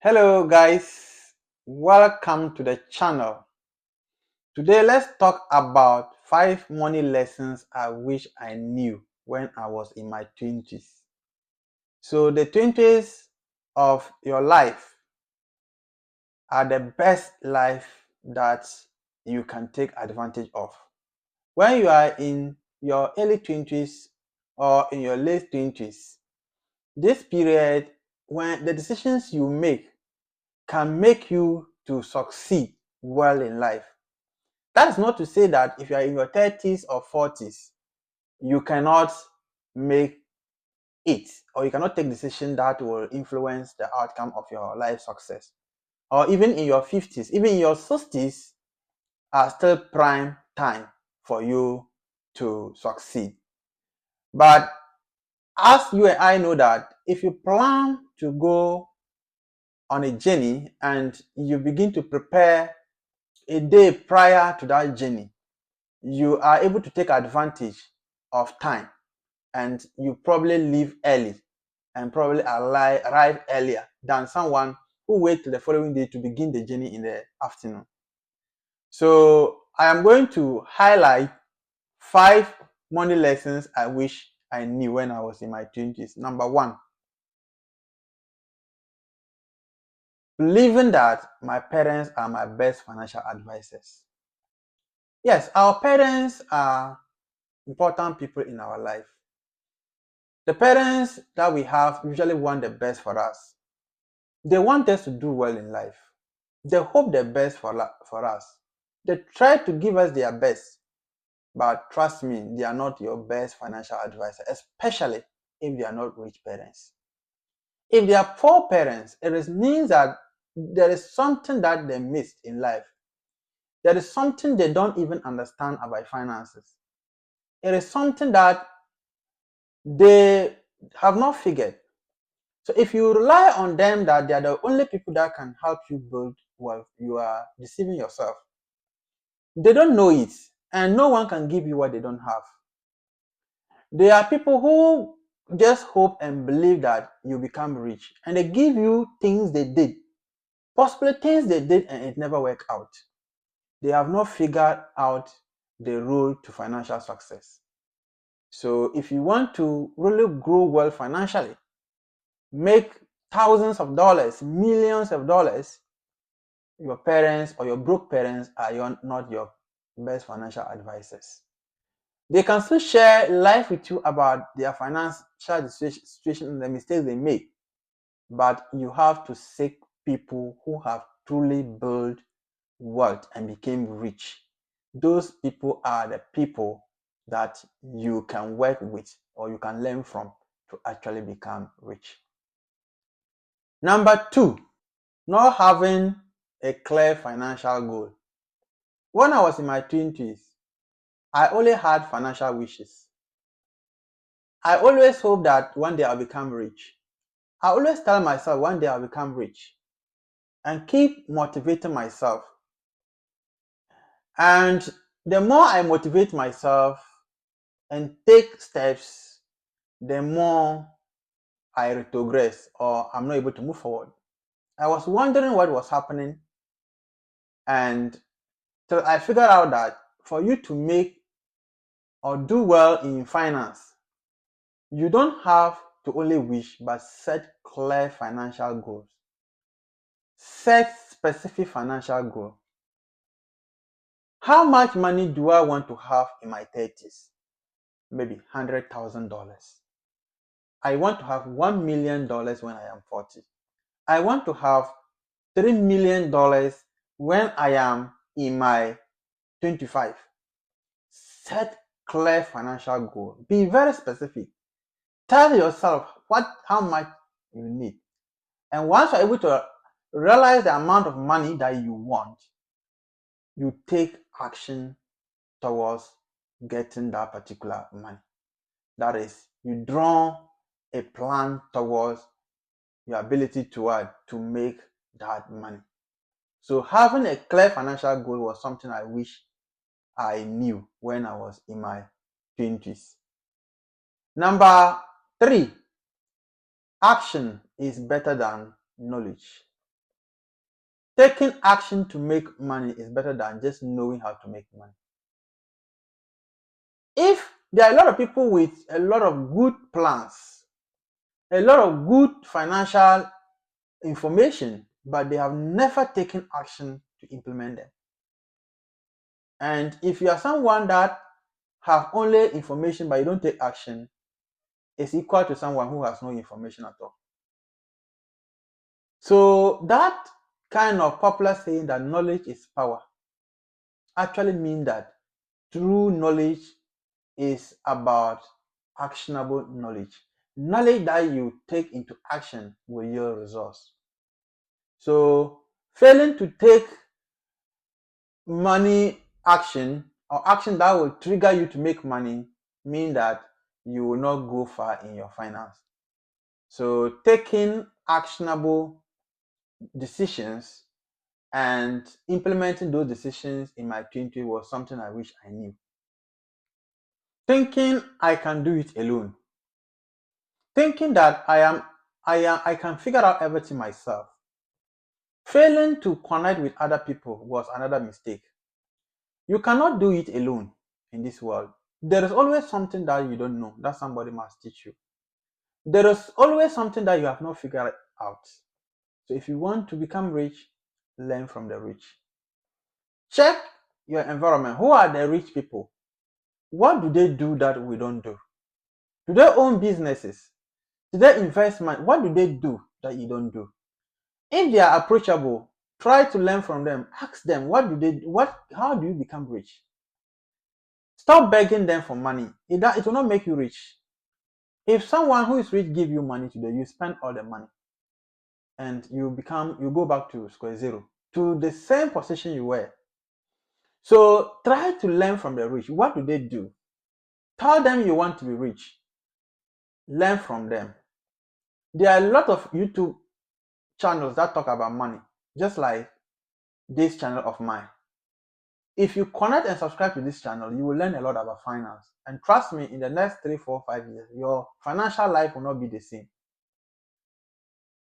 Hello guys, welcome to the channel. Today let's talk about 5 money lessons I wish I knew when I was in my 20s. So the 20s of your life are the best life that you can take advantage of. When you are in your early 20s or in your late 20s, this period when the decisions you make can make you to succeed well in life. That is not to say that if you are in your 30s or 40s, you cannot make it or you cannot take decisions that will influence the outcome of your life success. Or even in your 50s, even in your 60s are still prime time for you to succeed. But as you and I know that if you plan to go on a journey and you begin to prepare a day prior to that journey, you are able to take advantage of time and you probably leave early and probably arrive earlier than someone who waits till the following day to begin the journey in the afternoon. So I am going to highlight 5 money lessons I wish I knew when I was in my 20s. Number 1, believing that my parents are my best financial advisors. Yes, our parents are important people in our life. The parents that we have usually want the best for us. They want us to do well in life. They hope the best for us. They try to give us their best. But trust me, they are not your best financial advisor, especially if they are not rich parents. If they are poor parents, means that there is something that they missed in life. There is something they don't even understand about finances. It is something that they have not figured. So if you rely on them that they are the only people that can help you build wealth, you are deceiving yourself. They don't know it, and no one can give you what they don't have. There are people who just hope and believe that you become rich, and they give you things they did, possibly things they did and it never worked out. They have not figured out the road to financial success. So if you want to really grow well financially, make thousands of dollars, millions of dollars, your parents or your broke parents are not your best financial advisors. They can still share life with you about their financial situation and the mistakes they make, but you have to seek people who have truly built wealth and became rich. Those people are the people that you can work with or you can learn from to actually become rich. Number 2, not having a clear financial goal. When I was in my 20s, I only had financial wishes. I always hope that one day I'll become rich. I always tell myself one day I'll become rich and keep motivating myself. And the more I motivate myself and take steps, the more I retrogress or I'm not able to move forward. I was wondering what was happening, and till I figured out that for you to make or do well in finance, you don't have to only wish but set clear financial goals. Set specific financial goal. How much money do I want to have in my 30s? Maybe $100,000. I want to have $1 million when I am 40. I want to have $3 million when I am in my 25. Set clear financial goal. Be very specific. Tell yourself how much you need. And once you're able to realize the amount of money that you want, you take action towards getting that particular money. That is, you draw a plan towards your ability to make that money. So having a clear financial goal was something I wish I knew when I was in my 20s. Number 3, action is better than knowledge. taking action to make money is better than just knowing how to make money. If there are a lot of people with a lot of good plans, a lot of good financial information, but they have never taken action to implement them. And if you are someone that have only information but you don't take action, it's equal to someone who has no information at all. So that kind of popular saying that knowledge is power actually means that true knowledge is about actionable knowledge. Knowledge that you take into action will yield results. So failing to take money action or action that will trigger you to make money mean that you will not go far in your finance. So taking actionable decisions and implementing those decisions in my 20s was something I wish I knew. Thinking I can do it alone. Thinking that I can figure out everything myself. Failing to connect with other people was another mistake. You cannot do it alone in this world. There is always something that you don't know that somebody must teach you. There is always something that you have not figured out. So if you want to become rich, learn from the rich. Check your environment. Who are the rich people? What do they do that we don't do? Do they own businesses? Do they invest money? What do they do that you don't do? If they are approachable, try to learn from them. Ask them, how do you become rich? Stop begging them for money. It will not make you rich. If someone who is rich give you money today, you spend all the money and you go back to square zero, to the same position you were. So try to learn from the rich. What do they do? Tell them you want to be rich. Learn from them. There are a lot of YouTube channels that talk about money, just like this channel of mine. If you connect and subscribe to this channel, you will learn a lot about finance. And trust me, in the next 3, 4, 5 years, your financial life will not be the same.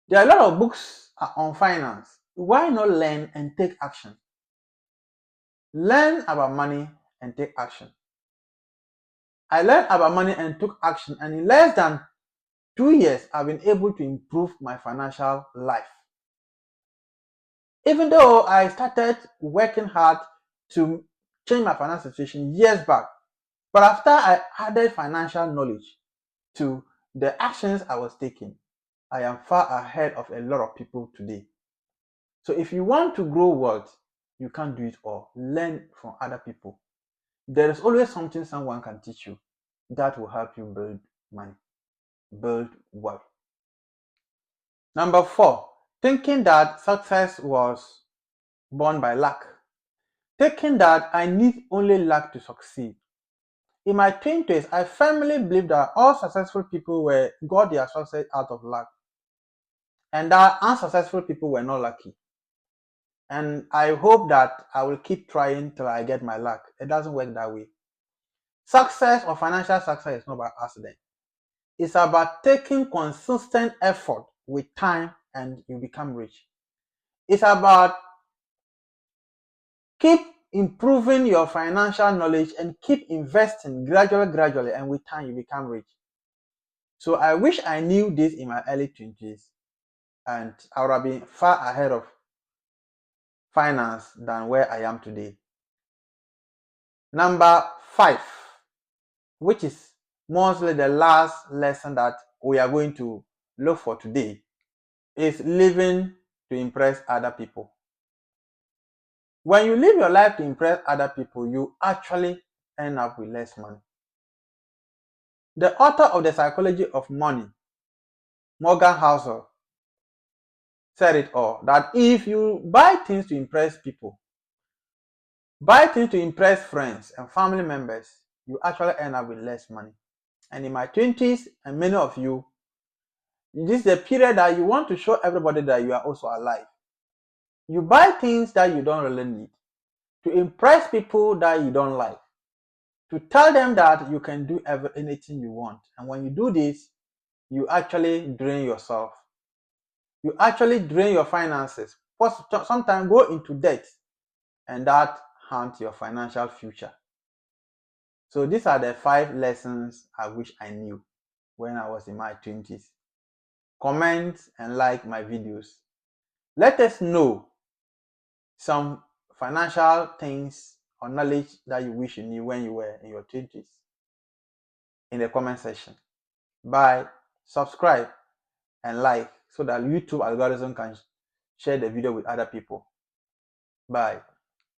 There are a lot of books on finance. Why not learn and take action? Learn about money and take action. I learned about money and took action, and in less than 2 years, I've been able to improve my financial life. Even though I started working hard to change my financial situation years back, but after I added financial knowledge to the actions I was taking, I am far ahead of a lot of people today. So if you want to grow wealth, you can't do it all. Learn from other people. There is always something someone can teach you that will help you build money, build wealth. Number 4, thinking that success was born by luck. Thinking that I need only luck to succeed. In my 20s, I firmly believe that all successful people got their success out of luck, and that unsuccessful people were not lucky. And I hope that I will keep trying till I get my luck. It doesn't work that way. Success or financial success is not by accident. It's about taking consistent effort with time and you become rich. It's about keep improving your financial knowledge and keep investing gradually, and with time you become rich. So I wish I knew this in my early 20s, and I would have been far ahead of finance than where I am today. Number 5, which is mostly the last lesson that we are going to look for today, is living to impress other people. When you live your life to impress other people, you actually end up with less money. The author of The Psychology of Money, Morgan Housel, said it all, that if you buy things to impress people, buy things to impress friends and family members, you actually end up with less money. And in my 20s, and many of you, this is the period that you want to show everybody that you are also alive. You buy things that you don't really need, to impress people that you don't like, to tell them that you can do anything you want. And when you do this, you actually drain yourself. You actually drain your finances. sometimes go into debt, and that haunt your financial future. So these are the 5 lessons I wish I knew when I was in my 20s. Comment and like my videos. Let us know some financial things or knowledge that you wish you knew when you were in your 20s in the comment section. Bye. Subscribe and like so that YouTube algorithm can share the video with other people. Bye.